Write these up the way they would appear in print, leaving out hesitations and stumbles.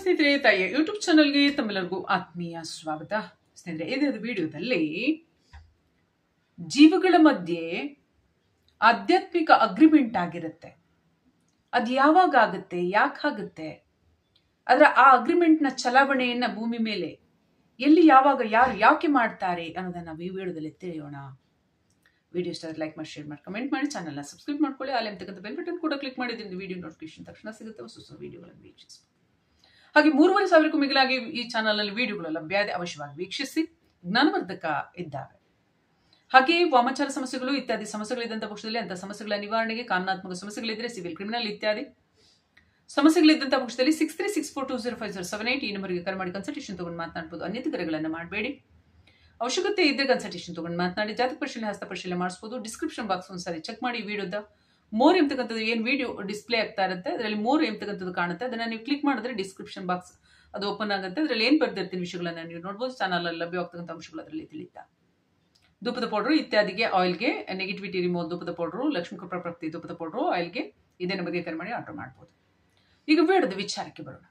ಸ್ನೇಹಿತರೆ, ತಾಯಿಯ ಯೂಟ್ಯೂಬ್ ಚಾನಲ್ಗೆ ತಮ್ಮೆಲ್ಲರಿಗೂ ಆತ್ಮೀಯ ಸ್ವಾಗತ. ಸ್ನೇಹಿತರೆ, ಇದೇ ವಿಡಿಯೋದಲ್ಲಿ ಜೀವಗಳ ಮಧ್ಯೆ ಆಧ್ಯಾತ್ಮಿಕ ಅಗ್ರಿಮೆಂಟ್ ಆಗಿರುತ್ತೆ. ಅದು ಯಾವಾಗ ಆಗುತ್ತೆ, ಯಾಕಾಗುತ್ತೆ, ಅದರ ಆ ಅಗ್ರಿಮೆಂಟ್ನ ಚಲಾವಣೆಯನ್ನ ಭೂಮಿ ಮೇಲೆ ಎಲ್ಲಿ, ಯಾವಾಗ, ಯಾರು, ಯಾಕೆ ಮಾಡ್ತಾರೆ ಅನ್ನೋದನ್ನ ನಾವು ಈ ವಿಡಿಯೋದಲ್ಲಿ ತಿಳಿಯೋಣ. ವಿಡಿಯೋ ಇಷ್ಟ ಲೈಕ್ ಮಾಡಿ, ಶೇರ್ ಮಾಡಿ, ಕಮೆಂಟ್ ಮಾಡಿ, ಚಾನಲ್ನ ಸಬ್ಸ್ಕ್ರೈಬ್ ಮಾಡ್ಕೊಳ್ಳಿ. ಅಲ್ಲಿ ಅಂತಕ್ಕಂಥ ಬೆಲ್ ಬಟನ್ ಕೂಡ ಕ್ಲಿಕ್ ಮಾಡಿದ್ರಿಂದ ವಿಡಿಯೋ ನೋಟಿಫಿಕೇಶನ್ ತಕ್ಷಣ ಸಿಗುತ್ತೆ. ಹೊಸ ವಿಡಿಯೋಗಳನ್ನು ವೀಕ್ಷಿಸಿ. ಹಾಗೆ 3,500ಕ್ಕೂ ಮಿಗಿಲಾಗಿ ಈ ಚಾನಲ್ನಲ್ಲಿ ವಿಡಿಯೋಗಳು ಲಭ್ಯ ಇದೆ. ಅವಶ್ಯವಾಗಿ ವೀಕ್ಷಿಸಿ. ಜ್ಞಾನವರ್ಧಕ ಇದ್ದಾವೆ. ಹಾಗೆ ವಾಮಾಚಾರ ಸಮಸ್ಯೆಗಳು ಇತ್ಯಾದಿ ಸಮಸ್ಯೆಗಳಿದ್ದಂಥ ಪಕ್ಷದಲ್ಲಿ ಅಂತಹ ಸಮಸ್ಯೆಗಳ ನಿವಾರಣೆಗೆ, ಕಾನೂನಾತ್ಮಕ ಸಮಸ್ಯೆಗಳಿದ್ರೆ, ಸಿವಿಲ್, ಕ್ರಿಮಿನಲ್ ಇತ್ಯಾದಿ ಸಮಸ್ಯೆಗಳಿದ್ದಂಥ ಪಕ್ಷದಲ್ಲಿ 6364205078 ಈ ನಂಬರ್ಗೆ ಕರೆ ಮಾಡಿ ಕನ್ಸಲ್ಟೇಷನ್ ತಗೊಂಡು ಮಾತನಾಡಬಹುದು. ಅನ್ಯತೆ ಕರೆಗಳನ್ನು ಮಾಡಬೇಡಿ. ಅವಶ್ಯಕತೆ ಇದ್ರೆ ಕನ್ಸಲ್ಟೇಷನ್ ತಗೊಂಡು ಮಾತನಾಡಿ. ಜಾತಕ ಪರಿಶೀಲನೆ, ಹಸ್ತ ಪರಿಶೀಲನೆ ಮಾಡಿಸಬಹುದು. ಡಿಸ್ಕ್ರಿಪ್ಷನ್ ಬಾಕ್ಸ್ ಒಂದ್ಸಾರಿ ಚೆಕ್ ಮಾಡಿ. ವಿಡಿಯೋದ ಮೋರ್ ಎಂಬತಕ್ಕಂಥದ್ದು ಏನು ವಿಡಿಯೋ ಡಿಸ್ಪ್ಲೇ ಆಗ್ತಾ ಇರುತ್ತೆ, ಅದರಲ್ಲಿ ಮೋರ್ ಎಂಬತಕ್ಕಂಥದ್ದು ಕಾಣುತ್ತೆ. ಅದನ್ನ ನೀವು ಕ್ಲಿಕ್ ಮಾಡಿದ್ರೆ ಡಿಸ್ಕ್ರಿಪ್ಷನ್ ಬಾಕ್ಸ್ ಅದು ಓಪನ್ ಆಗುತ್ತೆ. ಅದರಲ್ಲಿ ಏನು ಬರ್ದಿರ್ತೀನಿ ವಿಷಯಗಳನ್ನ ನೀವು ನೋಡ್ಬೋದು. ಚಾನಲ್ ಅಲ್ಲಿ ಲಭ್ಯವಾಗ್ತಕ್ಕಂಥ ಅಂಶಗಳು ಅದರಲ್ಲಿ ತಿಳಿತಾ. ಧೂಪದ ಪೌಡರ್ ಇತ್ಯಾದಿಗೆ, ಆಯಿಲ್ಗೆ, ನೆಗೆಟಿವಿಟಿ ರಿಮೂವ್ ಧೂಪದ ಪೌಡರು, ಲಕ್ಷ್ಮೀ ಕೃಪಾ ಪ್ರಾಪ್ತಿ ಧೂಪದ ಪೌಡರು, ಆಯಿಲ್ಗೆ ಇದೇ ನಮಗೆ ಕರೆ ಮಾಡಿ ಆರ್ಡರ್ ಮಾಡ್ಬೋದು. ಈಗ ಬೇಡದ ವಿಚಾರಕ್ಕೆ ಬರೋಣ.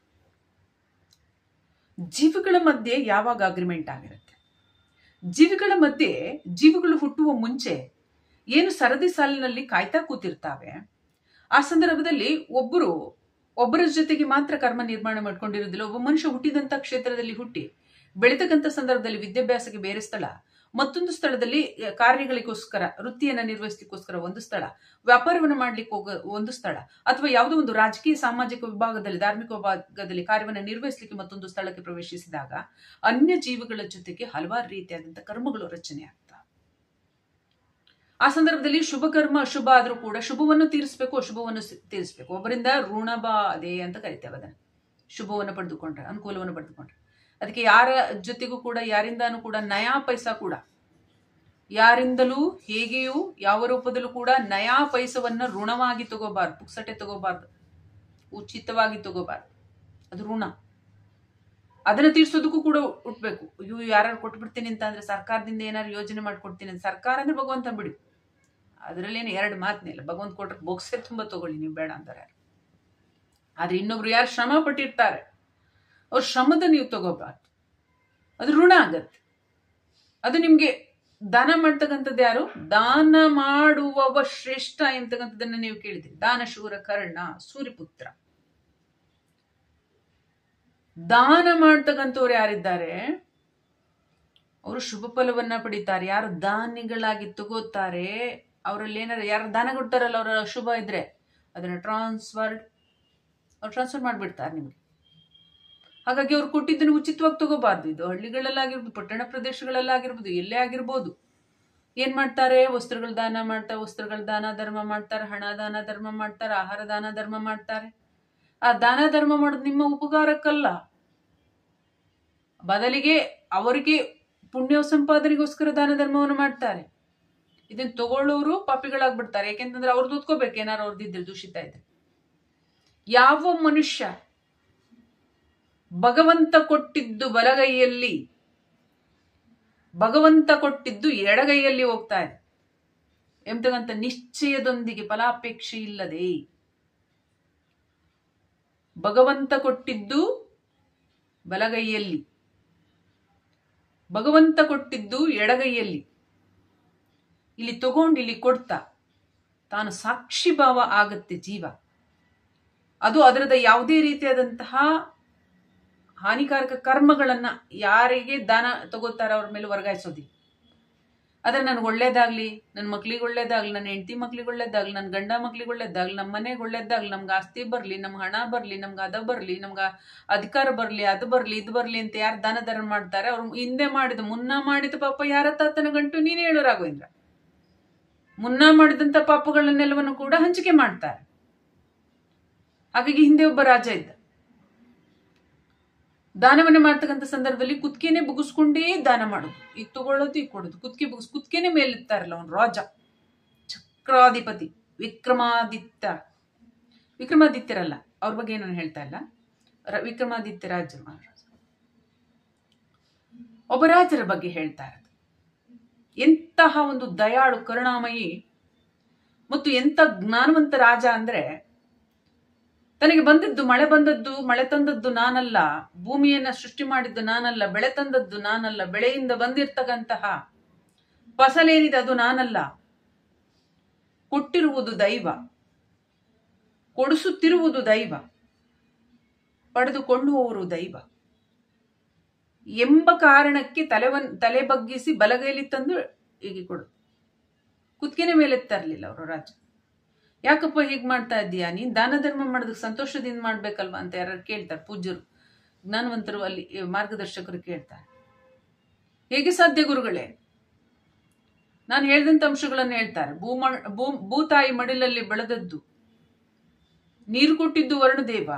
ಜೀವಿಗಳ ಮಧ್ಯೆ ಯಾವಾಗ ಅಗ್ರಿಮೆಂಟ್ ಆಗಿರುತ್ತೆ? ಜೀವಿಗಳ ಮಧ್ಯೆ ಜೀವಿಗಳು ಹುಟ್ಟುವ ಮುಂಚೆ ಏನು ಸರದಿ ಸಾಲಿನಲ್ಲಿ ಕಾಯ್ತಾ ಕೂತಿರ್ತಾವೆ, ಆ ಸಂದರ್ಭದಲ್ಲಿ ಒಬ್ಬರ ಜೊತೆಗೆ ಮಾತ್ರ ಕರ್ಮ ನಿರ್ಮಾಣ ಮಾಡ್ಕೊಂಡಿರೋದಿಲ್ಲ. ಒಬ್ಬ ಮನುಷ್ಯ ಹುಟ್ಟಿದಂತ ಕ್ಷೇತ್ರದಲ್ಲಿ ಹುಟ್ಟಿ ಬೆಳೀತಕ್ಕಂಥ ಸಂದರ್ಭದಲ್ಲಿ ವಿದ್ಯಾಭ್ಯಾಸಕ್ಕೆ ಬೇರೆ ಸ್ಥಳ, ಮತ್ತೊಂದು ಸ್ಥಳದಲ್ಲಿ ಕಾರ್ಯಗಳಿಗೋಸ್ಕರ, ವೃತ್ತಿಯನ್ನ ನಿರ್ವಹಿಸಲಿಕ್ಕೋಸ್ಕರ ಒಂದು ಸ್ಥಳ, ವ್ಯಾಪಾರವನ್ನು ಮಾಡ್ಲಿಕ್ಕೆ ಒಂದು ಸ್ಥಳ, ಅಥವಾ ಯಾವುದೋ ಒಂದು ರಾಜಕೀಯ, ಸಾಮಾಜಿಕ ವಿಭಾಗದಲ್ಲಿ, ಧಾರ್ಮಿಕ ವಿಭಾಗದಲ್ಲಿ ಕಾರ್ಯವನ್ನು ನಿರ್ವಹಿಸಲಿಕ್ಕೆ ಮತ್ತೊಂದು ಸ್ಥಳಕ್ಕೆ ಪ್ರವೇಶಿಸಿದಾಗ ಅನ್ಯ ಜೀವಿಗಳ ಜೊತೆಗೆ ಹಲವಾರು ರೀತಿಯಾದಂತಹ ಕರ್ಮಗಳು ರಚನೆ ಆಗ್ತವೆ. ಆ ಸಂದರ್ಭದಲ್ಲಿ ಶುಭ ಕರ್ಮ ಅಶುಭ ಆದ್ರೂ ಕೂಡ ಶುಭವನ್ನು ತೀರಿಸಬೇಕು, ಅಶುಭವನ್ನು ತೀರಿಸಬೇಕು. ಒಬ್ಬರಿಂದ ಋಣಬಾಧೆ ಅಂತ ಕರಿತೇವೆ ಅದನ್ನ. ಶುಭವನ್ನು ಪಡೆದುಕೊಂಡ್ರೆ, ಅನುಕೂಲವನ್ನು ಪಡೆದುಕೊಂಡ್ರೆ, ಅದಕ್ಕೆ ಯಾರ ಜೊತೆಗೂ ಕೂಡ, ಯಾರಿಂದಾನು ಕೂಡ ನಯಾ ಪೈಸಾ ಕೂಡ, ಯಾರಿಂದಲೂ ಹೇಗೆಯೂ ಯಾವ ರೂಪದಲ್ಲೂ ಕೂಡ ನಯಾ ಪೈಸವನ್ನ ಋಣವಾಗಿ ತಗೋಬಾರ್ದು, ಪುಕ್ಸಟೆ ತಗೋಬಾರ್ದು, ಉಚಿತವಾಗಿ ತಗೋಬಾರ್ದು. ಅದು ಋಣ. ಅದನ್ನ ತೀರ್ಸೋದಕ್ಕೂ ಕೂಡ ಹುಟ್ಬೇಕು. ಇವು ಯಾರು ಕೊಟ್ಬಿಡ್ತೀನಿ ಅಂತ ಅಂದ್ರೆ, ಸರ್ಕಾರದಿಂದ ಏನಾರು ಯೋಜನೆ ಮಾಡ್ಕೊಡ್ತೀನಿ ಅಂತ, ಸರ್ಕಾರ ಅಂದ್ರೆ ಭಗವಂತ ಬಿಡಿ, ಅದರಲ್ಲೇನು ಎರಡು ಮಾತನಿಲ್ಲ. ಭಗವಂತ ಕೊಟ್ರೆ ಬೊಕ್ಸೆ ತುಂಬಾ ತಗೊಳ್ಳಿ, ನೀವು ಬೇಡ ಅಂತಾರೆ. ಆದ್ರೆ ಇನ್ನೊಬ್ರು ಯಾರು ಶ್ರಮ ಪಟ್ಟಿರ್ತಾರೆ, ಅವ್ರ ಶ್ರಮದ ನೀವು ತಗೋಬಾರ್ದು. ಅದು ಋಣ ಆಗತ್ತೆ. ಅದು ನಿಮ್ಗೆ ದಾನ ಮಾಡ್ತಕ್ಕಂಥದ್ದು ಯಾರು? ದಾನ ಮಾಡುವವ ಶ್ರೇಷ್ಠ ಎಂತಕ್ಕಂಥದ್ದನ್ನ ನೀವು ಕೇಳಿದ್ರಿ. ದಾನ ಶೂರ ಕರ್ಣ ಸೂರ್ಯಪುತ್ರ. ದಾನ ಮಾಡ್ತಕ್ಕಂಥವ್ರು ಯಾರಿದ್ದಾರೆ ಅವರು ಶುಭ ಫಲವನ್ನ ಪಡಿತಾರೆ. ಯಾರು ದಾನಿಗಳಾಗಿ ತಗೋತಾರೆ, ಅವರಲ್ಲಿ ಏನಾರ ಯಾರು ದಾನ ಕೊಡ್ತಾರಲ್ಲ, ಅವರ ಶುಭ ಇದ್ರೆ ಅದನ್ನ ಟ್ರಾನ್ಸ್ಫರ್ ಮಾಡ್ಬಿಡ್ತಾರೆ ನಿಮ್ಗೆ. ಹಾಗಾಗಿ ಅವ್ರು ಕೊಟ್ಟಿದ್ದನ್ನು ಉಚಿತವಾಗಿ ತಗೋಬಾರ್ದು. ಇದು ಹಳ್ಳಿಗಳಲ್ಲಾಗಿರ್ಬೋದು, ಪಟ್ಟಣ ಪ್ರದೇಶಗಳಲ್ಲಾಗಿರ್ಬೋದು, ಎಲ್ಲೇ ಆಗಿರ್ಬೋದು. ಏನ್ ಮಾಡ್ತಾರೆ? ವಸ್ತ್ರಗಳ ದಾನ ಮಾಡ್ತಾರೆ, ವಸ್ತ್ರಗಳ ದಾನ ಧರ್ಮ ಮಾಡ್ತಾರೆ, ಹಣ ದಾನ ಧರ್ಮ ಮಾಡ್ತಾರೆ, ಆಹಾರ ದಾನ ಧರ್ಮ ಮಾಡ್ತಾರೆ. ಆ ದಾನ ಧರ್ಮ ಮಾಡೋದು ನಿಮ್ಮ ಉಪಕಾರಕ್ಕಲ್ಲ, ಬದಲಿಗೆ ಅವರಿಗೆ ಪುಣ್ಯ ಸಂಪಾದನೆಗೋಸ್ಕರ ದಾನ ಧರ್ಮವನ್ನು ಮಾಡ್ತಾರೆ. ಇದನ್ನ ತಗೊಳ್ಳೋರು ಪಾಪಿಗಳಾಗ್ಬಿಡ್ತಾರೆ. ಯಾಕೆಂತಂದ್ರೆ ಅವ್ರದ್ದು ಓದ್ಕೋಬೇಕು, ಏನಾರು ಅವ್ರದ್ದಿದ್ರೆ ದೂಷಿತ ಇದ್ರೆ. ಯಾವ ಮನುಷ್ಯ ಭಗವಂತ ಕೊಟ್ಟಿದ್ದು ಬಲಗೈಯಲ್ಲಿ, ಭಗವಂತ ಕೊಟ್ಟಿದ್ದು ಎಡಗೈಯಲ್ಲಿ ಹೋಗ್ತಾ ಇದೆ ಎಂಬತಕ್ಕಂಥ ನಿಶ್ಚಯದೊಂದಿಗೆ, ಫಲಾಪೇಕ್ಷೆ ಇಲ್ಲದೆ, ಭಗವಂತ ಕೊಟ್ಟಿದ್ದು ಬಲಗೈಯಲ್ಲಿ, ಭಗವಂತ ಕೊಟ್ಟಿದ್ದು ಎಡಗೈಯಲ್ಲಿ, ಇಲ್ಲಿ ತಗೊಂಡು ಇಲ್ಲಿ ಕೊಡ್ತಾ ತಾನು ಸಾಕ್ಷಿ ಭಾವ ಆಗತ್ತೆ ಜೀವ. ಅದು ಅದರದ ಯಾವುದೇ ರೀತಿಯಾದಂತಹ ಹಾನಿಕಾರಕ ಕರ್ಮಗಳನ್ನ ಯಾರಿಗೆ ದಾನ ತಗೋತಾರ ಅವ್ರ ಮೇಲೆ ವರ್ಗಾಯಿಸೋದಿಲ್ಲ. ಆದ್ರೆ ನನ್ಗೆ ಒಳ್ಳೇದಾಗ್ಲಿ, ನನ್ನ ಮಕ್ಳಿಗೆ ಒಳ್ಳೇದಾಗ್ಲಿ, ನನ್ನ ಹೆಂಡತಿ ಮಕ್ಳಿಗೆ ಒಳ್ಳೇದಾಗ್ಲಿ, ನನ್ನ ಗಂಡ ಮಕ್ಳಿಗೆ ಒಳ್ಳೇದಾಗ್ಲಿ, ನಮ್ಮ ಮನೆಗೆ ಒಳ್ಳೇದಾಗ್ಲಿ, ನಮ್ಗೆ ಆಸ್ತಿ ಬರ್ಲಿ, ನಮ್ಗೆ ಹಣ ಬರ್ಲಿ, ನಮ್ಗೆ ಅದ ಬರ್ಲಿ, ನಮ್ಗೆ ಅಧಿಕಾರ ಬರ್ಲಿ, ಅದು ಬರ್ಲಿ, ಇದು ಬರ್ಲಿ ಅಂತ ಯಾರು ದಾನ ಧರ್ಮ ಮಾಡ್ತಾರೆ, ಅವ್ರು ಹಿಂದೆ ಮುನ್ನ ಮಾಡಿದ ಪಾಪ ಯಾರ ತಾತನ ಗಂಟು ನೀನೇ ಹೇಳು ರಾಘವೇಂದ್ರ. ಮುನ್ನ ಮಾಡಿದಂತ ಪಾಪಗಳನ್ನೆಲ್ಲವನ್ನು ಕೂಡ ಹಂಚಿಕೆ ಮಾಡ್ತಾರೆ. ಹಾಗಾಗಿ ಹಿಂದೆ ಒಬ್ಬ ರಾಜ ಇದ್ದ. ದಾನವನ್ನ ಮಾಡ್ತಕ್ಕಂಥ ಸಂದರ್ಭದಲ್ಲಿ ಕುತ್ತಿಗೆನೆ ಬುಗಿಸ್ಕೊಂಡೇ ದಾನ ಮಾಡೋದು, ಈಗ ತಗೊಳ್ಳೋದು, ಈಗ ಕೊಡೋದು, ಕುತ್ತಿಗೆನೆ ಮೇಲಿರ್ತಾರಲ್ಲ ಅವನು ರಾಜ, ಚಕ್ರಾಧಿಪತಿ, ವಿಕ್ರಮಾದಿತ್ಯರಲ್ಲ, ಅವ್ರ ಬಗ್ಗೆ ನಾನು ಹೇಳ್ತಾ ಇಲ್ಲ. ವಿಕ್ರಮಾದಿತ್ಯ ರಾಜ ಒಬ್ಬ ರಾಜರ ಬಗ್ಗೆ ಹೇಳ್ತಾ ಇರೋದು. ಎಂತಹ ಒಂದು ದಯಾಳು, ಕರುಣಾಮಯಿ ಮತ್ತು ಎಂತ ಜ್ಞಾನವಂತ ರಾಜ ಅಂದ್ರೆ, ತನಗೆ ಬಂದದ್ದು ಮಳೆ ಬಂದದ್ದು, ಮಳೆ ತಂದದ್ದು ನಾನಲ್ಲ, ಭೂಮಿಯನ್ನ ಸೃಷ್ಟಿ ಮಾಡಿದ್ದು ನಾನಲ್ಲ, ಬೆಳೆ ತಂದದ್ದು ನಾನಲ್ಲ, ಬೆಳೆಯಿಂದ ಬಂದಿರ್ತಕ್ಕಂತಹ ಫಸಲೇನಿದೆ ಅದು ನಾನಲ್ಲ, ಕೊಟ್ಟಿರುವುದು ದೈವ, ಕೊಡಿಸುತ್ತಿರುವುದು ದೈವ, ಪಡೆದುಕೊಳ್ಳುವವರು ದೈವ ಎಂಬ ಕಾರಣಕ್ಕೆ ತಲೆ ಬಗ್ಗಿಸಿ ಬಲಗೈಲಿ ತಂದು ಹೀಗೆ ಕೊಡು. ಕುತ್ತಿಗೆನ ಮೇಲೆ ತರಲಿಲ್ಲ ಅವರು ರಾಜ. ಯಾಕಪ್ಪ ಹೀಗೆ ಮಾಡ್ತಾ ಇದ್ದೀಯಾ, ನೀನ್ ದಾನ ಧರ್ಮ ಮಾಡೋದಕ್ಕೆ ಸಂತೋಷದಿಂದ ಮಾಡ್ಬೇಕಲ್ವಾ ಅಂತ ಯಾರು ಕೇಳ್ತಾರೆ. ಪೂಜ್ಯರು, ಜ್ಞಾನವಂತರು, ಅಲ್ಲಿ ಮಾರ್ಗದರ್ಶಕರು ಕೇಳ್ತಾರೆ. ಹೇಗೆ ಸಾಧ್ಯ ಗುರುಗಳೇ? ನಾನು ಹೇಳಿದಂತ ಅಂಶಗಳನ್ನು ಹೇಳ್ತಾರೆ. ಭೂತಾಯಿ ಮಡಿಲಲ್ಲಿ ಬೆಳೆದದ್ದು, ನೀರು ಕೊಟ್ಟಿದ್ದು ವರುಣದೇವ,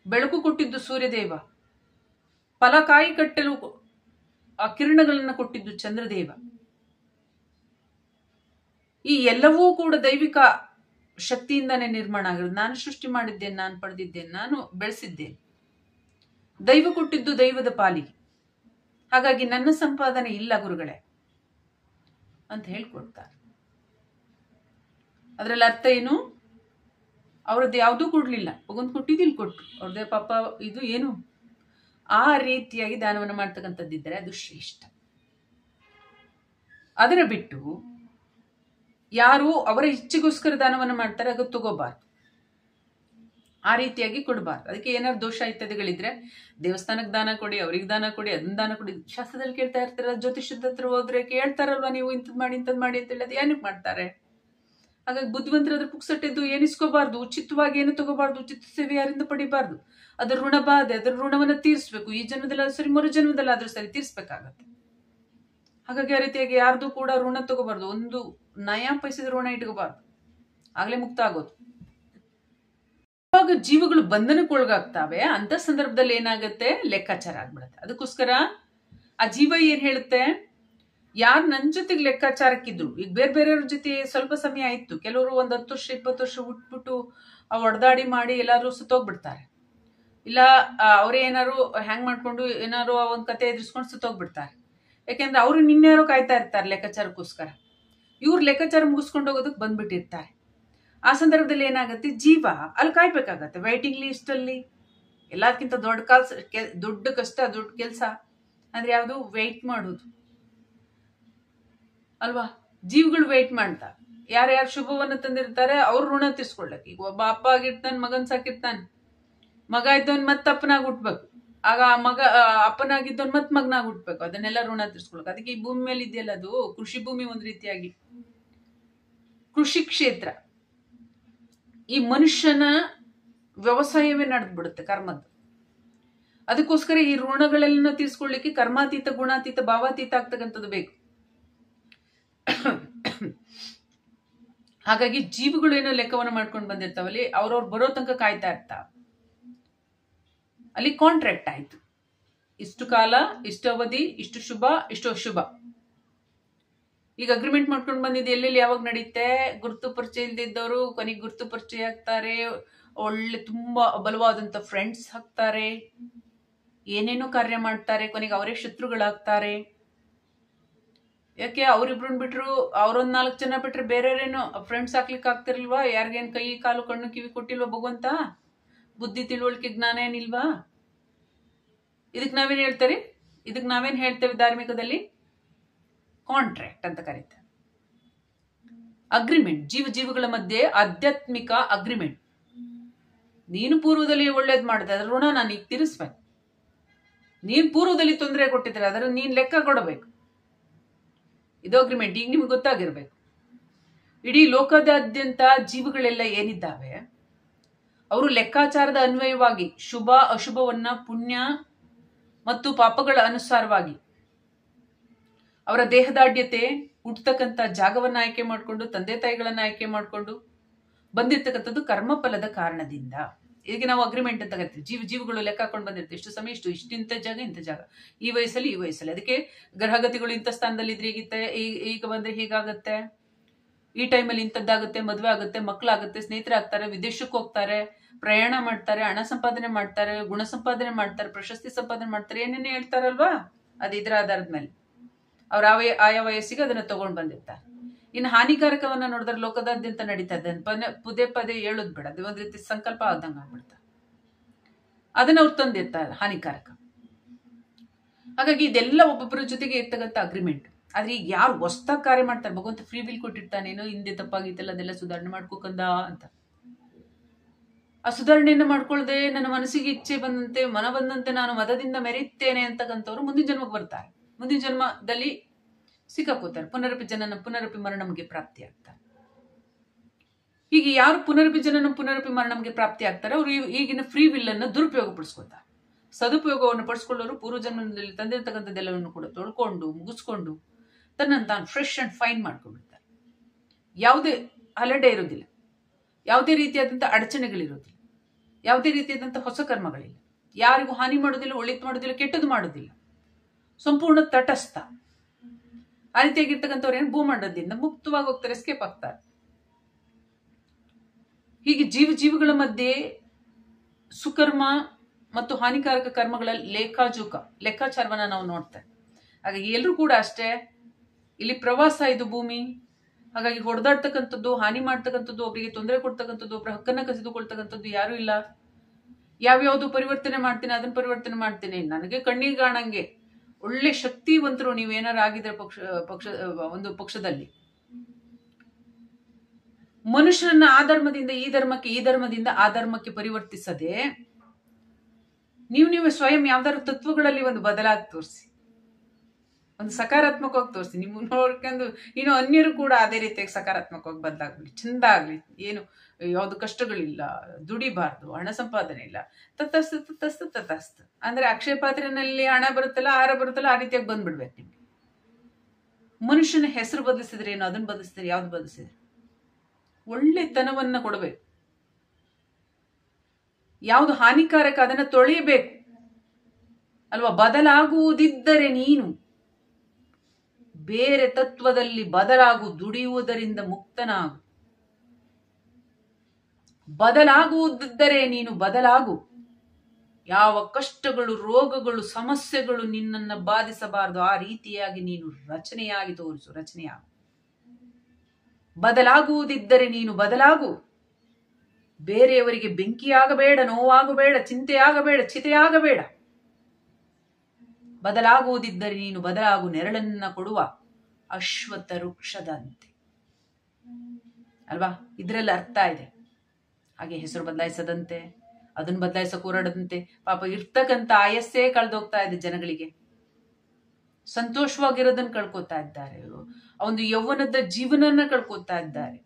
ಬೆಳಕು ಕೊಟ್ಟಿದ್ದು ಸೂರ್ಯದೇವ, ಫಲಕಾಯಿ ಕಟ್ಟಲು ಆ ಕಿರಣಗಳನ್ನು ಕೊಟ್ಟಿದ್ದು ಚಂದ್ರದೇವ. ಈ ಎಲ್ಲವೂ ಕೂಡ ದೈವಿಕ ಶಕ್ತಿಯಿಂದಾನೇ ನಿರ್ಮಾಣ ಆಗಿರೋದು. ನಾನು ಸೃಷ್ಟಿ ಮಾಡಿದ್ದೇನೆ, ನಾನು ಪಡೆದಿದ್ದೇನೆ, ನಾನು ಬೆಳೆಸಿದ್ದೇನೆ. ದೈವ ಕೊಟ್ಟಿದ್ದು ದೈವದ ಪಾಲಿಗೆ. ಹಾಗಾಗಿ ನನ್ನ ಸಂಪಾದನೆ ಇಲ್ಲ ಗುರುಗಳೇ ಅಂತ ಹೇಳ್ಕೊಡ್ತಾರೆ. ಅದರಲ್ಲಿ ಅರ್ಥ ಏನು? ಅವ್ರದ್ದು ಯಾವುದೂ ಕೊಡ್ಲಿಲ್ಲ, ಭಗವಂತ ಕೊಟ್ಟಿದ್ದಿಲ್ಲಿ ಕೊಟ್ರು. ಅವ್ರದ್ದೇ ಪಾಪ ಇದು ಏನು, ಆ ರೀತಿಯಾಗಿ ದಾನವನ್ನು ಮಾಡ್ತಕ್ಕಂಥದ್ದಿದ್ದರೆ ಅದು ಶ್ರೇಷ್ಠ. ಅದರ ಬಿಟ್ಟು ಯಾರು ಅವರ ಇಚ್ಛೆಗೋಸ್ಕರ ದಾನವನ್ನು ಮಾಡ್ತಾರೆ ಅದು ತಗೋಬಾರ್ದು, ಆ ರೀತಿಯಾಗಿ ಕೊಡಬಾರ್ದು. ಅದಕ್ಕೆ ಏನಾದ್ರು ದೋಷ ಇತ್ಯಾದಿಗಳಿದ್ರೆ ದೇವಸ್ಥಾನಕ್ಕೆ ದಾನ ಕೊಡಿ, ಅವ್ರಿಗೆ ದಾನ ಕೊಡಿ, ಅದನ್ನ ದಾನ ಕೊಡಿ. ಶಾಸ್ತ್ರದಲ್ಲಿ ಕೇಳ್ತಾ ಇರ್ತಾರ, ಜ್ಯೋತಿಷದ ಹತ್ರ ಹೋದ್ರೆ ಕೇಳ್ತಾರಲ್ವಾ, ನೀವು ಇಂಥದ್ ಮಾಡಿ ಅಂತ ಹೇಳಿ ಅದು ಏನಕ್ಕೆ ಮಾಡ್ತಾರೆ? ಹಾಗಾಗಿ ಬುದ್ಧಿವಂತರಾದ್ರೆ ಪುಕ್ಸಟ್ಟೆದ್ದು ಏನಿಸ್ಕೋಬಾರ್ದು, ಉಚಿತವಾಗಿ ಏನು ತಗೋಬಾರ್ದು, ಉಚಿತ ಸೇವೆ ಯಾರಿಂದ ಪಡಿಬಾರ್ದು. ಅದರ ಋಣ ಬಾಧೆ, ಅದರ ಋಣವನ್ನ ತೀರಿಸ್ಬೇಕು. ಈ ಜನ್ಮದಲ್ಲಾದ್ರೂ ಸರಿ, ಮರು ಜನ್ಮದಲ್ಲಾದ್ರೂ ಸರಿ ತೀರಿಸ್ಬೇಕಾಗತ್ತೆ. ಹಾಗಾಗಿ ಆ ರೀತಿಯಾಗಿ ಯಾರ್ದು ಕೂಡ ಋಣ ತಗೋಬಾರ್ದು, ಒಂದು ನಯಾ ಪೈಸದ ಋಣ ಇಟ್ಕೋಬಾರ್ದು, ಆಗ್ಲೇ ಮುಕ್ತ ಆಗೋದು. ಇವಾಗ ಜೀವಗಳು ಬಂಧನಕ್ಕೊಳಗಾಗ್ತಾವೆ, ಅಂತ ಸಂದರ್ಭದಲ್ಲಿ ಏನಾಗುತ್ತೆ, ಲೆಕ್ಕಾಚಾರ ಆಗ್ಬಿಡತ್ತೆ. ಅದಕ್ಕೋಸ್ಕರ ಆ ಜೀವ ಏನ್ ಹೇಳುತ್ತೆ, ಯಾರು ನನ್ನ ಜೊತೆಗೆ ಲೆಕ್ಕಾಚಾರಕ್ಕಿದ್ರು, ಈಗ ಬೇರೆ ಬೇರೆಯವ್ರ ಜೊತೆ ಸ್ವಲ್ಪ ಸಮಯ ಆಯ್ತು, ಕೆಲವರು 10 ವರ್ಷ 20 ವರ್ಷ ಹುಟ್ಬಿಟ್ಟು ಒಡೆದಾಡಿ ಮಾಡಿ ಎಲ್ಲಾರು ಸುತ್ತೋಗ್ಬಿಡ್ತಾರೆ, ಇಲ್ಲ ಅವರೇ ಏನಾರು ಹ್ಯಾಂಗ್ ಮಾಡ್ಕೊಂಡು ಏನಾರು ಒಂದ್ ಕತೆ ಎದುರಿಸ್ಕೊಂಡು ಸುತ್ತೋಗ್ಬಿಡ್ತಾರೆ. ಯಾಕೆಂದ್ರೆ ಅವ್ರು ನಿನ್ಯಾರೋ ಕಾಯ್ತಾ ಇರ್ತಾರೆ ಲೆಕ್ಕಾಚಾರಕ್ಕೋಸ್ಕರ. ಇವ್ರು ಲೆಕ್ಕಾಚಾರ ಮುಗಿಸ್ಕೊಂಡು ಹೋಗೋದಕ್ಕೆ ಬಂದ್ಬಿಟ್ಟಿರ್ತಾರೆ. ಆ ಸಂದರ್ಭದಲ್ಲಿ ಏನಾಗುತ್ತೆ, ಜೀವ ಅಲ್ಲಿ ಕಾಯ್ಬೇಕಾಗತ್ತೆ ವೈಟಿಂಗ್ ಲಿಸ್ಟ್ ಅಲ್ಲಿ. ಎಲ್ಲದಕ್ಕಿಂತ ದೊಡ್ಡ ಕಷ್ಟ, ದೊಡ್ಡ ಕೆಲಸ ಅಂದ್ರೆ ಯಾವುದು, ವೆಯ್ಟ್ ಮಾಡೋದು ಅಲ್ವಾ. ಜೀವಗಳು ವೆಯ್ಟ್ ಮಾಡ್ತಾ, ಯಾರ್ಯಾರು ಶುಭವನ್ನು ತಂದಿರ್ತಾರೆ ಅವ್ರ ಋಣ ತೀರ್ಸ್ಕೊಳ್ಳಕ್ಕೆ. ಈಗ ಒಬ್ಬ ಅಪ್ಪ ಆಗಿರ್ತಾನೆ, ಮಗನ್ ಸಾಕಿರ್ತಾನೆ, ಮಗ ಇದ್ದವನ್ ಮತ್ ಅಪ್ಪನಾಗಿ ಹುಟ್ಬೇಕು, ಆಗ ಆ ಮಗ ಅಪ್ಪನಾಗಿದ್ದವನ್ ಮತ್ ಮಗನಾಗಿ ಹುಟ್ಬೇಕು, ಅದನ್ನೆಲ್ಲ ಋಣ ತೀರ್ಸ್ಕೊಳಕ್. ಅದಕ್ಕೆ ಈ ಭೂಮಿ ಮೇಲೆ ಇದೆಯಲ್ಲ, ಅದು ಕೃಷಿ ಭೂಮಿ, ಒಂದ್ ರೀತಿಯಾಗಿ ಕೃಷಿ ಕ್ಷೇತ್ರ. ಈ ಮನುಷ್ಯನ ವ್ಯವಸಾಯವೇ ನಡೆದ್ಬಿಡುತ್ತೆ ಕರ್ಮದ್ದು. ಅದಕ್ಕೋಸ್ಕರ ಈ ಋಣಗಳೆಲ್ಲ ತೀರ್ಸ್ಕೊಳ್ಳಿಕ್ಕೆ ಕರ್ಮಾತೀತ, ಗುಣಾತೀತ, ಭಾವಾತೀತ ಆಗ್ತಕ್ಕಂಥದ್ದು ಬೇಕು. ಹಾಗಾಗಿ ಜೀವಿಗಳು ಏನೋ ಲೆಕ್ಕವನ್ನು ಮಾಡ್ಕೊಂಡು ಬಂದಿರ್ತಾವಲ್ಲಿ, ಅವ್ರವ್ರು ಬರೋ ತನಕ ಕಾಯ್ತಾ ಇರ್ತಾವ. ಅಲ್ಲಿ ಕಾಂಟ್ರಾಕ್ಟ್ ಆಯ್ತು, ಇಷ್ಟು ಕಾಲ, ಇಷ್ಟು ಅವಧಿ, ಇಷ್ಟು ಶುಭ, ಇಷ್ಟು ಅಶುಭ. ಈಗ ಅಗ್ರಿಮೆಂಟ್ ಮಾಡ್ಕೊಂಡು ಬಂದಿದ್ದು ಎಲ್ಲೆಲ್ಲಿ ಯಾವಾಗ ನಡೆಯುತ್ತೆ, ಗುರುತು ಪರಿಚಯ ಇಲ್ದಿದ್ದವರು ಕೊನೆಗೆ ಗುರುತು ಪರಿಚಯ ಆಗ್ತಾರೆ, ಒಳ್ಳೆ ತುಂಬಾ ಬಲವಾದಂತ ಫ್ರೆಂಡ್ಸ್ ಹಾಕ್ತಾರೆ, ಏನೇನೋ ಕಾರ್ಯ ಮಾಡ್ತಾರೆ, ಕೊನೆಗೆ ಅವರೇ ಶತ್ರುಗಳಾಗ್ತಾರೆ. ಯಾಕೆ, ಅವ್ರಿಬ್ರನ್ ಬಿಟ್ರು, ಅವ್ರೊಂದ್ 4 ಜನ ಬಿಟ್ರೆ ಬೇರೆಯವ್ರೇನು ಫ್ರೆಂಡ್ಸ್ ಹಾಕ್ಲಿಕ್ಕೆ ಆಗ್ತಿರ್ಲ್ವಾ? ಯಾರಿಗೇನ್ ಕೈ ಕಾಲು ಕಣ್ಣು ಕಿವಿ ಕೊಟ್ಟಿಲ್ವಾ ಭಗವಂತ? ಬುದ್ಧಿ ತಿಳುವಳಿಕೆ ಜ್ಞಾನ ಏನಿಲ್ವಾ? ಇದಕ್ ನಾವೇನ್ ಹೇಳ್ತಾರೆ, ಇದಕ್ ನಾವೇನ್ ಹೇಳ್ತೇವೆ ಧಾರ್ಮಿಕದಲ್ಲಿ, ಕಾಂಟ್ರಾಕ್ಟ್ ಅಂತ ಕರೀತಾರೆ. ಅಗ್ರಿಮೆಂಟ್, ಜೀವಗಳ ಮಧ್ಯೆ ಆಧ್ಯಾತ್ಮಿಕ ಅಗ್ರಿಮೆಂಟ್. ನೀನು ಪೂರ್ವದಲ್ಲಿ ಒಳ್ಳೇದ್ ಮಾಡಿದೆ, ಅದ್ರ ಋಣ ನಾನು ಈಗ ತೀರಿಸ್ಬೇಕು. ನೀನ್ ಪೂರ್ವದಲ್ಲಿ ತೊಂದರೆ ಕೊಟ್ಟಿದ್ರೆ ಅದರ ನೀನ್ ಲೆಕ್ಕ ಕೊಡಬೇಕು. ಇದು ಅಗ್ರಿಮೆಂಟ್. ಈಗ ನಿಮ್ಗೆ ಗೊತ್ತಾಗಿರ್ಬೇಕು, ಇಡೀ ಲೋಕದಾದ್ಯಂತ ಜೀವಗಳೆಲ್ಲ ಏನಿದ್ದಾವೆ, ಅವರು ಲೆಕ್ಕಾಚಾರದ ಅನ್ವಯವಾಗಿ ಶುಭ ಅಶುಭವನ್ನ, ಪುಣ್ಯ ಮತ್ತು ಪಾಪಗಳ ಅನುಸಾರವಾಗಿ ಅವರ ದೇಹದಾಢ್ಯತೆ, ಹುಟ್ಟತಕ್ಕಂಥ ಜಾಗವನ್ನ ಆಯ್ಕೆ ಮಾಡಿಕೊಂಡು, ತಂದೆ ತಾಯಿಗಳನ್ನ ಆಯ್ಕೆ ಮಾಡಿಕೊಂಡು ಬಂದಿರ್ತಕ್ಕಂಥದ್ದು ಕರ್ಮಫಲದ ಕಾರಣದಿಂದ. ಈಗ ನಾವು ಅಗ್ರಿಮೆಂಟ್ ಅಂತ ಕರಿತೀವಿ. ಜೀವಗಳು ಲೆಕ್ಕ ಹಾಕೊಂಡು ಬಂದಿರ್ತೀವಿ, ಇಷ್ಟು ಸಮಯ, ಇಂಥ ಜಾಗ, ಇಂಥ ಜಾಗ, ಈ ವಯಸ್ಸಲ್ಲಿ. ಅದಕ್ಕೆ ಗ್ರಹಗತಿಗಳು ಇಂಥ ಸ್ಥಾನದಲ್ಲಿ ಇದ್ರೆ ಈಗ ಬಂದ್ರೆ ಹೀಗಾಗತ್ತೆ, ಈ ಟೈಮಲ್ಲಿ ಇಂಥದ್ದಾಗುತ್ತೆ, ಮದುವೆ ಆಗುತ್ತೆ, ಮಕ್ಕಳಾಗುತ್ತೆ, ಸ್ನೇಹಿತರಾಗ್ತಾರೆ, ವಿದೇಶಕ್ಕೆ ಹೋಗ್ತಾರೆ, ಪ್ರಯಾಣ ಮಾಡ್ತಾರೆ, ಹಣ ಸಂಪಾದನೆ ಮಾಡ್ತಾರೆ, ಗುಣ ಸಂಪಾದನೆ ಮಾಡ್ತಾರೆ, ಪ್ರಶಸ್ತಿ ಸಂಪಾದನೆ ಮಾಡ್ತಾರೆ, ಏನೇನು ಹೇಳ್ತಾರಲ್ವಾ, ಅದು ಇದ್ರ ಆಧಾರದ ಮೇಲೆ ಅವ್ರ ಆಯಾ ವಯಸ್ಸಿಗೆ ಅದನ್ನ ತಗೊಂಡ್ ಬಂದಿರ್ತಾರೆ. ಇನ್ನು ಹಾನಿಕಾರಕವನ್ನ ನೋಡಿದ್ರೆ ಲೋಕದಾದ್ಯಂತ ನಡೀತಾ ಇದೆ ಪದೇ ಪದೇ ಹೇಳೋದ್ ಬೇಡ, ಅದು ಒಂದ್ ರೀತಿ ಸಂಕಲ್ಪ ಆದಂಗ ಆಗ್ಬಿಡ್ತಾರೆ. ಅದನ್ನ ಅವ್ರು ತಂದಿರ್ತಾರೆ ಹಾನಿಕಾರಕ. ಹಾಗಾಗಿ ಇದೆಲ್ಲ ಒಬ್ಬೊಬ್ಬರ ಜೊತೆಗೆ ಇರ್ತಕ್ಕಂಥ ಅಗ್ರಿಮೆಂಟ್. ಆದ್ರೆ ಈಗ ಯಾರು ಹೊಸ್ದಾಗಿ ಕಾರ್ಯ ಮಾಡ್ತಾರೆ, ಭಗವಂತ ಫ್ರೀ ವಿಲ್ ಕೊಟ್ಟಿರ್ತಾನೇನೋ, ಹಿಂದೆ ತಪ್ಪಾಗಿತ್ತಲ್ಲ ಅದೆಲ್ಲ ಸುಧಾರಣೆ ಮಾಡ್ಕೋಕಂದ ಅಂತ. ಆ ಸುಧಾರಣೆಯನ್ನ ಮಾಡ್ಕೊಳ್ದೆ ನನ್ನ ಮನಸ್ಸಿಗೆ ಇಚ್ಛೆ ಬಂದಂತೆ ಮನ ಬಂದಂತೆ ನಾನು ಮದದಿಂದ ಮೆರೆಯುತ್ತೇನೆ ಅಂತಕ್ಕಂಥವ್ರು ಮುಂದಿನ ಜನ್ಮಕ್ಕೆ ಬರ್ತಾರೆ. ಮುಂದಿನ ಜನ್ಮದಲ್ಲಿ ಸಿಕ್ಕಾಕೋತಾರೆ. ಪುನರಪಿ ಮರಣಂಗೆ ಪ್ರಾಪ್ತಿ ಆಗ್ತಾರೆ. ಹೀಗೆ ಯಾರು ಪುನರಪಿ ಮರಣಂಗೆ ಪ್ರಾಪ್ತಿ ಆಗ್ತಾರೆ ಅವರು ಈಗಿನ ಫ್ರೀ ವಿಲ್ ಅನ್ನು ದುರುಪಯೋಗ ಪಡಿಸ್ಕೊತಾರೆ. ಸದುಪಯೋಗವನ್ನು ಪಡಿಸ್ಕೊಳ್ಳೋರು ಪೂರ್ವಜನ್ಮದಲ್ಲಿ ತಂದಿರತಕ್ಕಂಥದ್ದೆಲ್ಲವನ್ನು ಕೂಡ ತೊಳ್ಕೊಂಡು ಮುಗಿಸ್ಕೊಂಡು ತನ್ನನ್ನು ತಾನು ಫ್ರೆಶ್ ಅಂಡ್ ಫೈನ್ ಮಾಡ್ಕೊಂಡಿರ್ತಾರೆ. ಯಾವುದೇ ಹಲಡೆ ಇರೋದಿಲ್ಲ, ಯಾವುದೇ ರೀತಿಯಾದಂಥ ಅಡಚಣೆಗಳಿರೋದಿಲ್ಲ, ಯಾವುದೇ ರೀತಿಯಾದಂಥ ಹೊಸ ಕರ್ಮಗಳಿಲ್ಲ, ಯಾರಿಗೂ ಹಾನಿ ಮಾಡೋದಿಲ್ಲ, ಒಳಿತು ಮಾಡೋದಿಲ್ಲ, ಕೆಟ್ಟದ್ದು ಮಾಡೋದಿಲ್ಲ, ಸಂಪೂರ್ಣ ತಟಸ್ಥ. ಆ ರೀತಿಯಾಗಿರ್ತಕ್ಕಂಥವ್ರು ಏನು ಭೂಮಂಡಲದಿಂದ ಮುಕ್ತವಾಗಿ ಹೋಗ್ತಾರೆ, ಎಸ್ಕೇಪ್ ಆಗ್ತಾರೆ. ಹೀಗೆ ಜೀವಗಳ ಮಧ್ಯೆ ಸುಕರ್ಮ ಮತ್ತು ಹಾನಿಕಾರಕ ಕರ್ಮಗಳ ಲೆಕ್ಕಾಚಾರವನ್ನ ನಾವು ನೋಡ್ತೇವೆ. ಹಾಗಾಗಿ ಎಲ್ಲರೂ ಕೂಡ ಅಷ್ಟೇ, ಇಲ್ಲಿ ಪ್ರವಾಸ ಇದು ಭೂಮಿ. ಹಾಗಾಗಿ ಹೊಡೆದಾಡ್ತಕ್ಕಂಥದ್ದು, ಹಾನಿ ಮಾಡ್ತಕ್ಕಂಥದ್ದು, ಒಬ್ಬರಿಗೆ ತೊಂದರೆ ಕೊಡ್ತಕ್ಕಂಥದ್ದು, ಒಬ್ಬರ ಹಕ್ಕನ್ನ ಕಸಿದುಕೊಳ್ತಕ್ಕಂಥದ್ದು ಯಾರು ಇಲ್ಲ. ಯಾವ್ಯಾವ್ದು ಪರಿವರ್ತನೆ ಮಾಡ್ತೀನಿ ಅದನ್ನ ಪರಿವರ್ತನೆ ಮಾಡ್ತೀನಿ. ನನಗೆ ಕಣ್ಣಿಗೆ ಕಾಣಂಗೆ ಒಳ್ಳೆ ಶಕ್ತಿವಂತರು ನೀವೇನಾರು ಆಗಿದ್ರೆ ಒಂದು ಪಕ್ಷದಲ್ಲಿ ಮನುಷ್ಯರನ್ನ ಆ ಧರ್ಮದಿಂದ ಈ ಧರ್ಮಕ್ಕೆ, ಈ ಧರ್ಮದಿಂದ ಆ ಧರ್ಮಕ್ಕೆ ಪರಿವರ್ತಿಸದೆ ನೀವೇ ಸ್ವಯಂ ಯಾವ್ದಾದ್ರು ತತ್ವಗಳಲ್ಲಿ ಒಂದು ಬದಲಾಗಿ ತೋರಿಸಿ, ಒಂದು ಸಕಾರಾತ್ಮಕವಾಗಿ ತೋರಿಸಿ. ನಿಮ್ಮ ನೋಡ್ಕೊಂಡು ಇನ್ನು ಅನ್ಯರು ಕೂಡ ಅದೇ ರೀತಿಯಾಗಿ ಸಕಾರಾತ್ಮಕವಾಗಿ ಬದಲಾಗ್ಲಿ, ಚಂದ ಆಗ್ಲಿ, ಏನು ಯಾವ್ದು ಕಷ್ಟಗಳಿಲ್ಲ, ದುಡಿಬಾರ್ದು, ಹಣ ಸಂಪಾದನೆ ಇಲ್ಲ, ತತಸ್ತು ಅಂದ್ರೆ ಅಕ್ಷಯ ಪಾತ್ರೆನಲ್ಲಿ ಹಣ ಬರುತ್ತಲ್ಲ, ಆಹಾರ ಬರುತ್ತಲ್ಲ, ಆ ರೀತಿಯಾಗಿ ಬಂದ್ಬಿಡ್ಬೇಕು ನಿಮ್ಗೆ. ಮನುಷ್ಯನ ಹೆಸರು ಬದಲಿಸಿದ್ರೆ ಏನು, ಅದನ್ನ ಬದಲಿಸಿದ್ರೆ ಯಾವ್ದು ಬದಲಿಸಿದ್ರೆ ಒಳ್ಳೆತನವನ್ನ ಕೊಡಬೇಕು. ಯಾವುದು ಹಾನಿಕಾರಕ ಅದನ್ನ ತೊಳೆಯಬೇಕು ಅಲ್ವಾ. ಬದಲಾಗುವುದಿದ್ದರೆ ನೀನು ಬೇರೆ ತತ್ವದಲ್ಲಿ ಬದಲಾಗು, ದುಡಿಯುವುದರಿಂದ ಮುಕ್ತನಾಗು. ಬದಲಾಗುವುದಿದ್ದರೆ ನೀನು ಬದಲಾಗು. ಯಾವ ಕಷ್ಟಗಳು, ರೋಗಗಳು, ಸಮಸ್ಯೆಗಳು ನಿನ್ನನ್ನು ಬಾಧಿಸಬಾರದು ಆ ರೀತಿಯಾಗಿ ನೀನು ರಚನೆಯಾಗಿ ತೋರಿಸು, ರಚನೆಯಾಗು. ಬದಲಾಗುವುದಿದ್ದರೆ ನೀನು ಬದಲಾಗು. ಬೇರೆಯವರಿಗೆ ಬೆಂಕಿಯಾಗಬೇಡ, ನೋವಾಗಬೇಡ, ಚಿಂತೆಯಾಗಬೇಡ, ಚಿತೆಯಾಗಬೇಡ. ಬದಲಾಗುವುದಿದ್ದರೆ ನೀನು ಬದಲಾಗು. ನೆರಳನ್ನ ಕೊಡುವ ಅಶ್ವತ್ಥ ವೃಕ್ಷದಂತೆ ಅಲ್ವಾ. ಇದ್ರಲ್ಲಿ ಅರ್ಥ ಇದೆ. ಹಾಗೆ ಹೆಸರು ಬದಲಾಯಿಸದಂತೆ, ಅದನ್ನ ಬದಲಾಯಿಸಕ್ ಹೋರಾಡದಂತೆ. ಪಾಪ ಇರ್ತಕ್ಕಂಥ ಆಯಸ್ಸೇ ಕಳೆದೋಗ್ತಾ ಇದೆ ಜನಗಳಿಗೆ. ಸಂತೋಷವಾಗಿರೋದನ್ನ ಕಳ್ಕೊತಾ ಇದ್ದಾರೆ, ಒಂದು ಯೌವನದ ಜೀವನನ್ನ ಕಳ್ಕೊತಾ ಇದ್ದಾರೆ,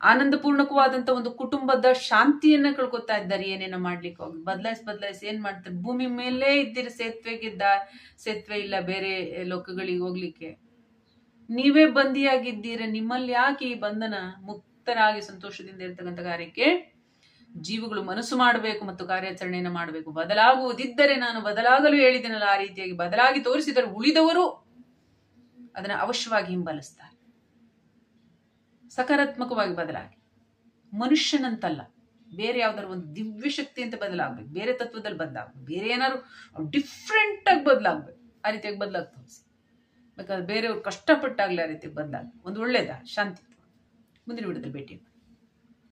ಆನಂದಪೂರ್ಣಕವಾದಂತ ಒಂದು ಕುಟುಂಬದ ಶಾಂತಿಯನ್ನ ಕಳ್ಕೊತಾ ಇದ್ದಾರೆ. ಏನೇನೋ ಮಾಡ್ಲಿಕ್ಕೆ ಹೋಗಿ ಬದಲಾಯಿಸಿ ಏನ್ ಮಾಡ್ತಾರೆ, ಭೂಮಿ ಮೇಲೆ ಇದ್ದೀರಿ, ಸೇತುವೆ ಇಲ್ಲ ಬೇರೆ ಲೋಕಗಳಿಗೆ ಹೋಗ್ಲಿಕ್ಕೆ. ನೀವೇ ಬಂದಿಯಾಗಿದ್ದೀರ, ನಿಮ್ಮಲ್ಲಿ ಯಾಕೆ ಈ ಬಂಧನ? ಮುಕ್ತರಾಗಿ ಸಂತೋಷದಿಂದ ಇರ್ತಕ್ಕಂಥ ಕಾರ್ಯಕ್ಕೆ ಜೀವಗಳು ಮನಸ್ಸು ಮಾಡಬೇಕು ಮತ್ತು ಕಾರ್ಯಾಚರಣೆಯನ್ನು ಮಾಡಬೇಕು. ಬದಲಾಗುವುದಿದ್ದರೆ ನಾನು ಬದಲಾಗಲು ಹೇಳಿದೆನಲ್ಲ, ಆ ರೀತಿಯಾಗಿ ಬದಲಾಗಿ ತೋರಿಸಿದರೆ ಉಳಿದವರು ಅದನ್ನ ಅವಶ್ಯವಾಗಿ ಹಿಂಬಾಲಿಸ್ತಾರೆ. ಸಕಾರಾತ್ಮಕವಾಗಿ ಬದಲಾಗಿ, ಮನುಷ್ಯನಂತಲ್ಲ, ಬೇರೆ ಯಾವ್ದಾದ್ರು ಒಂದು ದಿವ್ಯ ಶಕ್ತಿ ಅಂತ ಬದಲಾಗ್ಬೇಕು, ಬೇರೆ ತತ್ವದಲ್ಲಿ ಬದಲಾಗ್ಬೇಕು, ಬೇರೆ ಏನಾದ್ರು ಡಿಫ್ರೆಂಟ್ ಆಗಿ ಬದಲಾಗ್ಬೇಕು. ಆ ರೀತಿಯಾಗಿ ಬದಲಾಗಿ ತೋರಿಸಿ. ಬೇಕಾದ್ರೆ ಬೇರೆಯವ್ರು ಕಷ್ಟಪಟ್ಟಾಗ್ಲಿ ಆ ರೀತಿಯಾಗಿ ಬದಲಾಗಿ ಒಂದು ಒಳ್ಳೇದ ಶಾಂತಿ. ಮುಂದಿನ ವಿಡಿಯೋದಲ್ಲಿ ಭೇಟಿ.